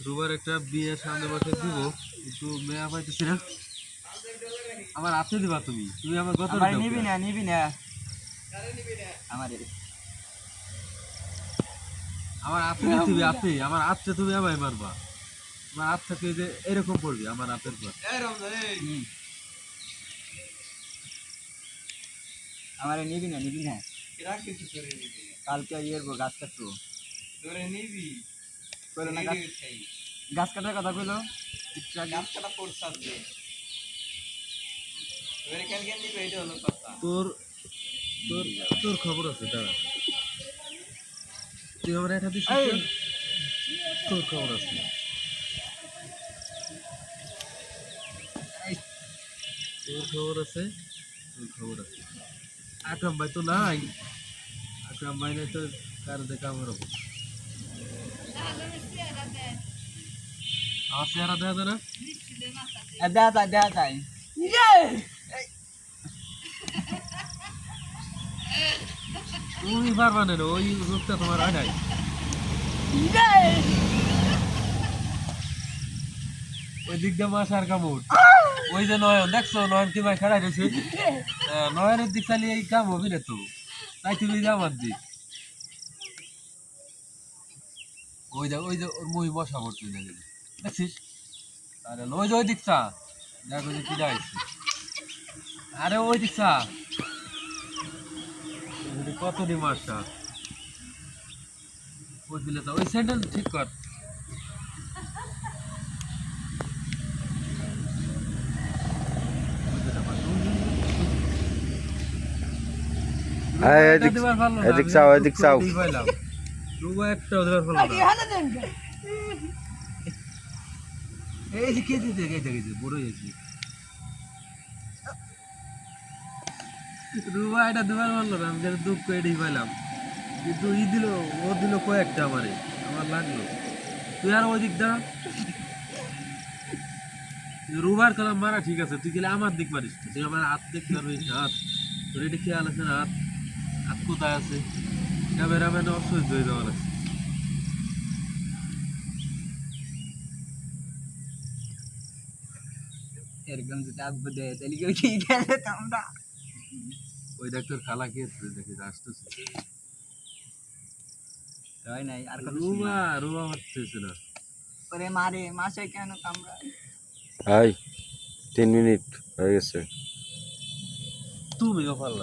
রুবার একটা বিয়ে সামনে বছর দিব, কিন্তু মেয়া পাইতেছি না। আমার হাতে দিবা তুমি, তুমি আমার কত নিবি না আমার হাতে দিতে হবে, হাতে আমার হাতটা তুমি আমায় মারবা। আমার হাত থেকে যে এরকম পড়বি আমার হাতের পর। আমার নিবি না কালকে গাছ কাটবো গাছ কাটার কথা কইলো গাছ কাটা তোর তোর তোর খবর আছে দাঁড়া, তুই আমার এটা দিস, তোর খবর আছে। তোর খবর আছে, তোর খবর আছে। আকরাম ভাই তো নাই, আকরাম ভাই নাই তো কার দেখা আমার আমার চেহারা দেখা যায় না। দেখা যায় তুমি পারবা না, ওই রূপটা তোমার হয় নাই। ওই দিক দিয়ে মাসার কামড়, ওই যে নয়ন দেখছো, নয়ন কি ভাই খারাই রয়েছে, নয়নের দিক চালিয়ে এই কাম হবি না তো, তাই তুমি যা আমার দিক। ওই যে ওর মুই বসা পড়ছে দেখছিস, আরে ওই যে ওই দিক চা, দেখো যে কি যাইছে, আরে ওই দিক চা, কত দি মাসটা ওই দিলে তো ওই স্যান্ডেল ঠিক কর। এদিক চাও এই যে কে দিতে বড় হয়েছে রুবা, এটা দুবার বললো না, আমি দুঃখ এটাই পাইলাম, কিন্তু ই দিল, ও দিল কয়েকটা আমারে, আমার লাগলো। তুই আর ওই দিক দাঁড়া, রুবার কলাম মারা ঠিক আছে, তুই গেলে আমার দিক মারিস, তুই আমার হাত দেখতে পারবি, হাত তোর এটা খেয়াল আছে না, হাত হাত কোথায় আছে, ক্যামেরাম্যান অসহ্য হয়ে যাওয়ার আছে। এরকম যদি আসবো দেয় তাহলে কেউ ঠিক আছে তোমরা ওই ডাক্তার খালা কে দেখি আসতেছে, হয় নাই আর রুবা রুবা মারতেছে না, ওরে মারে মাসে কেন কামড়া 3 মিনিট হয়ে গেছে। তুমি পারলাম